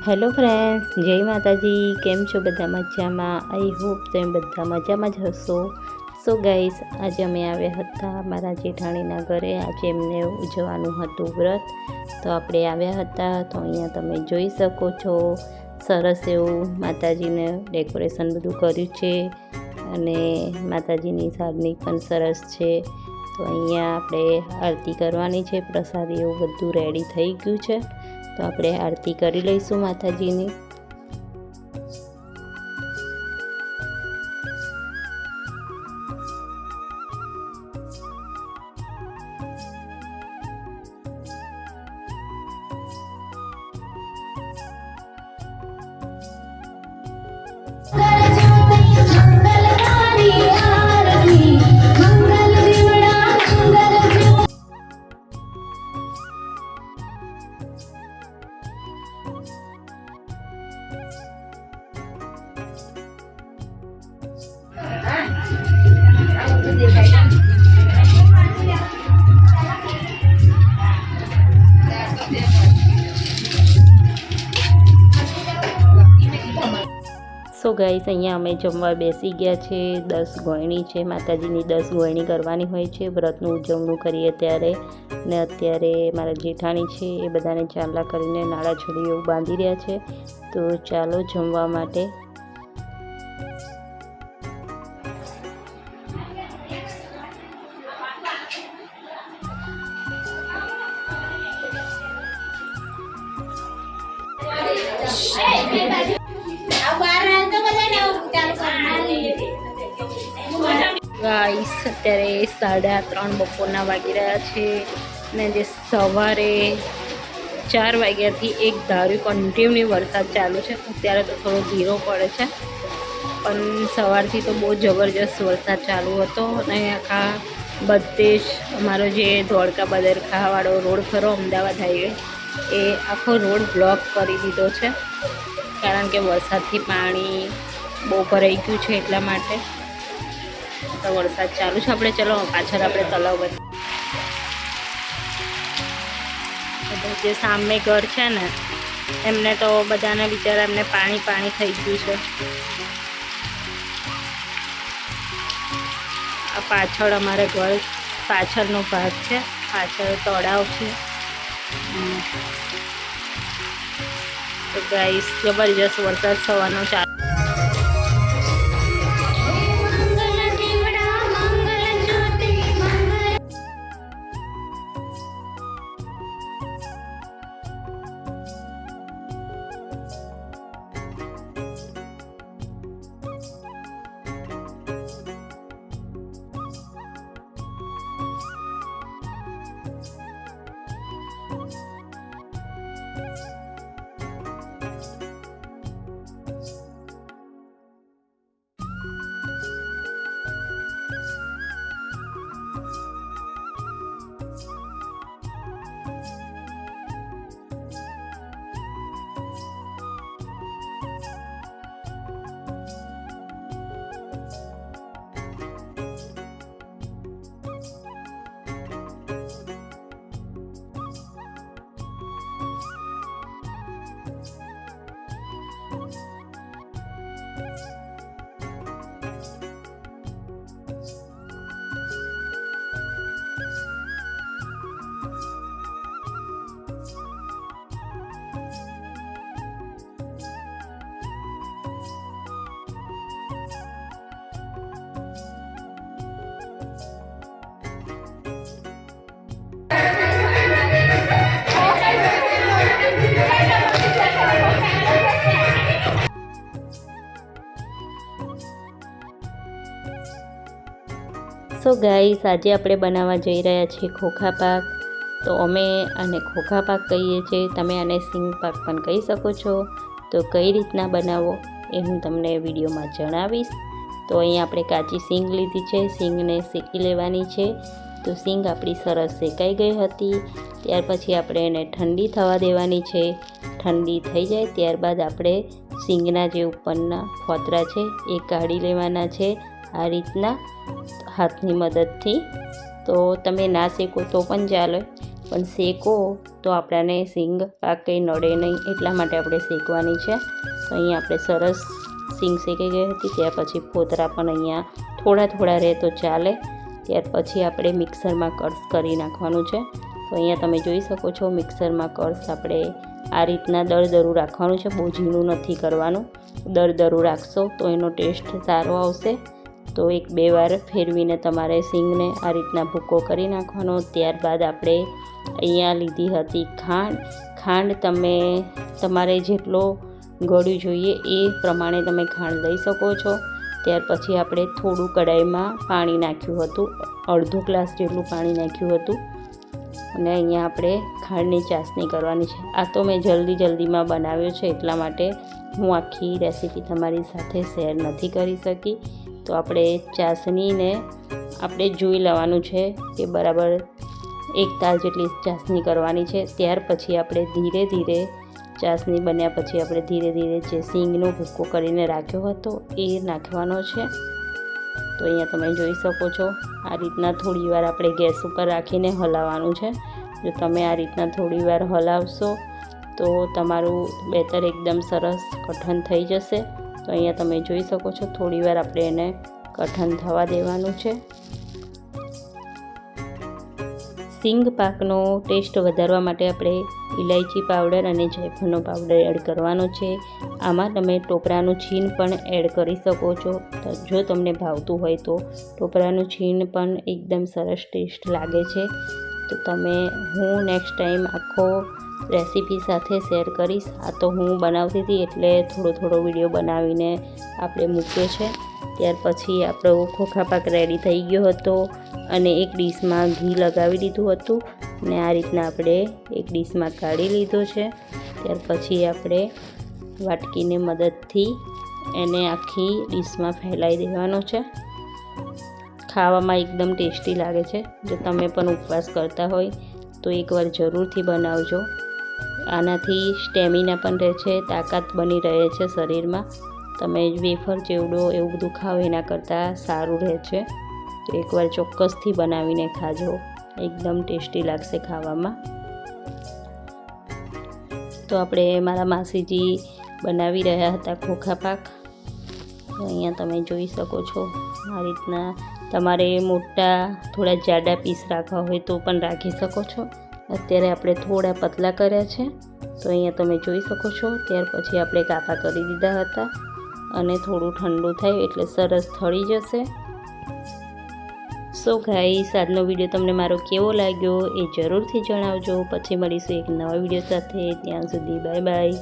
Hello friends, જય માતાજી. કેમ છો બધા? મજામાં? આઈ હોપ તમે બધા મજામાં જ હશો. સો ગાઈસ, આજે અમે આવ્યા હતા મારા જેઠાણીના ઘરે. આજે એમને ઉજવવાનું હતું વ્રત, તો આપણે આવ્યા હતા. તો અહીંયા તમે જોઈ શકો છો, સરસ એવું માતાજીને ડેકોરેશન બધું કર્યું છે અને માતાજીની સારણી પણ સરસ છે. તો અહીંયા આપણે આરતી કરવાની છે, પ્રસાદી એવું બધું રેડી થઈ ગયું છે. તો આપણે આરતી કરી લઈશું માતાજીની. સો ગાઈસ, અહીંયા અમે જમવા બેસી ગયા છે. 10 ગોયણી છે, માતાજીની 10 ગોયણી કરવાની હોય છે વ્રતનું ઉજવણું કરીએ ત્યારે. ને અત્યારે મારા જેઠાણી છે એ બધાને ચાંદલા કરીને નાળા છડી એવું બાંધી રહ્યા છે. તો ચાલો જમવા માટે. ગાઈસ, અત્યારે 3:30 બપોરના વાગી રહ્યા છે ને જે સવારે 4 વાગ્યાથી એક ધાર્યું કન્ટિન્યુ વરસાદ ચાલુ છે. અત્યારે તો થોડો ધીરો પડે છે, પણ સવારથી તો બહુ જબરજસ્ત વરસાદ ચાલુ હતો. અને આખા બધે જ અમારો જે ધોળકા બદરખાવાળો રોડ ખરો અમદાવાદ હાઈવે, એ આખો રોડ બ્લોક કરી દીધો છે, કારણ કે વરસાદથી પાણી બહુ ભરાઈ ગયું છે. એટલા માટે તો વરસાદ ચાલુ છે. આપણે ચલો પાછળ આપણે તલાવ બધા જે સામે ઘર છે ને એમને તો બધાને બિચારા એમને પાણી થઈ ગયું છે. આ પાછળ અમારે ઘર પાછળનો ભાગ છે, પાછળ તળાવ છે. તો ગાઈસ, જબરજસ્ત વરસાદ સવારનો ચાલુ. સો ગાઈસ, આજે આપણે બનાવવા જઈ રહ્યા છીએ ખોખા પાક. તો અમે આને ખોખા પાક કહીએ છીએ, તમે આને સિંગ પાક પણ કહી શકો છો. તો કઈ રીતના બનાવો એ હું તમને વિડીયોમાં જણાવીશ. તો અહીંયા આપણે કાચી સિંગ લીધી છે, સિંગને શેકી લેવાની છે. તો સિંગ આપણી સરસ શેકાઈ ગઈ હતી. ત્યાર પછી આપણે એને ઠંડી થવા દેવાની છે. ઠંડી થઈ જાય ત્યારબાદ આપણે સિંગના જે ઉપરના ફોતરા છે એ કાઢી લેવાના છે, આ રીતના હાથની મદદથી. તો તમે ના શેકો તો પણ ચાલે, પણ શેકો તો આપણાને સિંગ પાક કંઈ નડે નહીં, એટલા માટે આપણે શેકવાની છે. તો અહીંયા આપણે સરસ સિંગ શેકાઈ ગઈ હતી. ત્યાર પછી ફોતરા પણ અહીંયા થોડા રહે તો ચાલે. ત્યાર પછી આપણે મિક્સરમાં કટ્સ કરી નાખવાનું છે. તો અહીંયા તમે જોઈ શકો છો મિક્સરમાં કટ્સ આપણે આ રીતના દરદરું રાખવાનું છે, બહુ ઝીણું નથી કરવાનું. દરદરું રાખશો તો એનો ટેસ્ટ સારો આવશે. તો 1-2 વાર ફેરવીને તમારે સિંગને આ રીતના ભૂકો કરી નાખવાનો. ત્યારબાદ આપણે અહીંયા લીધી હતી ખાંડ તમે તમારે જેટલો ગળ્યું જોઈએ એ પ્રમાણે તમે ખાંડ લઈ શકો છો. ત્યાર પછી આપણે થોડું કડાઈમાં પાણી નાખ્યું હતું, અડધો ગ્લાસ જેટલું પાણી નાખ્યું હતું. અને અહીંયા આપણે ખાંડની ચાસણી કરવાની છે. આ તો મેં જલ્દીમાં બનાવ્યો છે, એટલા માટે હું આખી રેસીપી તમારી સાથે શેર નથી કરી શકી. તો આપણે ચાસણીને આપણે જોઈ લેવાનું છે કે બરાબર 1 તાર જેટલી ચાસણી કરવાની છે. ત્યાર પછી આપણે ધીરે ચાસણી બન્યા પછી આપણે ધીરે જે સિંગનો ભૂકો કરીને રાખ્યો હતો એ નાખવાનો છે. તો અહીંયા તમે જોઈ શકો છો આ રીતના થોડીવાર આપણે ગેસ ઉપર રાખીને હલાવવાનું છે. જો તમે આ રીતના થોડીવાર હલાવશો તો તમારું બેટર એકદમ સરસ કઠણ થઈ જશે. તો અહીંયા તમે જોઈ શકો છો થોડીવાર આપણે એને કઠણ થવા દેવાનું છે. સિંગ પાકનો ટેસ્ટ વધારવા માટે આપણે ઇલાયચી પાવડર અને જાયફળનો પાવડર એડ કરવાનો છે. આમાં તમે ટોપરાનું છીણ પણ એડ કરી શકો છો. તો જો તમને ભાવતું હોય તો ટોપરાનું છીણ પણ એકદમ સરસ ટેસ્ટ લાગે છે. તો હું નેક્સ્ટ ટાઈમ આખો રેસીપી સાથે શેર કરીશ. આ તો હું બનાવતી હતી એટલે થોડો વિડીયો બનાવીને આપણે મૂક્યો છે. ત્યાર પછી આપણો ખોખા પાક રેડી થઈ ગયો હતો અને એક ડીશમાં ઘી લગાવી દીધું હતું અને આ રીતના આપણે એક ડીશમાં કાઢી લીધો છે. ત્યાર પછી આપણે વાટકીની મદદથી એને આખી ડીશમાં ફેલાઈ દેવાનો છે. ખાવામાં એકદમ ટેસ્ટી લાગે છે. જો તમે પણ ઉપવાસ કરતા હોય તો એકવાર જરૂરથી બનાવજો. આનાથી સ્ટેમિના પણ રહે છે, તાકાત બની રહે છે શરીરમાં. તમે વેફર ચેવડો એવું બધું ખાઓ એના કરતાં સારું રહે છે. તો એકવાર ચોક્કસથી બનાવીને ખાજો, એકદમ ટેસ્ટી લાગશે ખાવામાં. તો આપણે મારા માસીજી બનાવી રહ્યા હતા ખોખા પાક. તો અહીંયા તમે જોઈ શકો છો આ રીતના તમારે મોટા થોડા જાડા પીસ રાખવા હોય તો પણ રાખી શકો છો. અત્યારે આપણે થોડા પતલા કર્યા છે. તો અહીંયા તમે જોઈ શકો છો. ત્યાર પછી આપણે કાપા કરી દીધા હતા અને થોડું ઠંડુ થાય એટલે સરસ થળી જશે. સો ગાઈસ, આજનો વિડીયો તમને મારો કેવો લાગ્યો એ જરૂરથી જણાવજો. પછી મળીશું એક નવા વિડીયો સાથે. ત્યાં સુધી બાય બાય.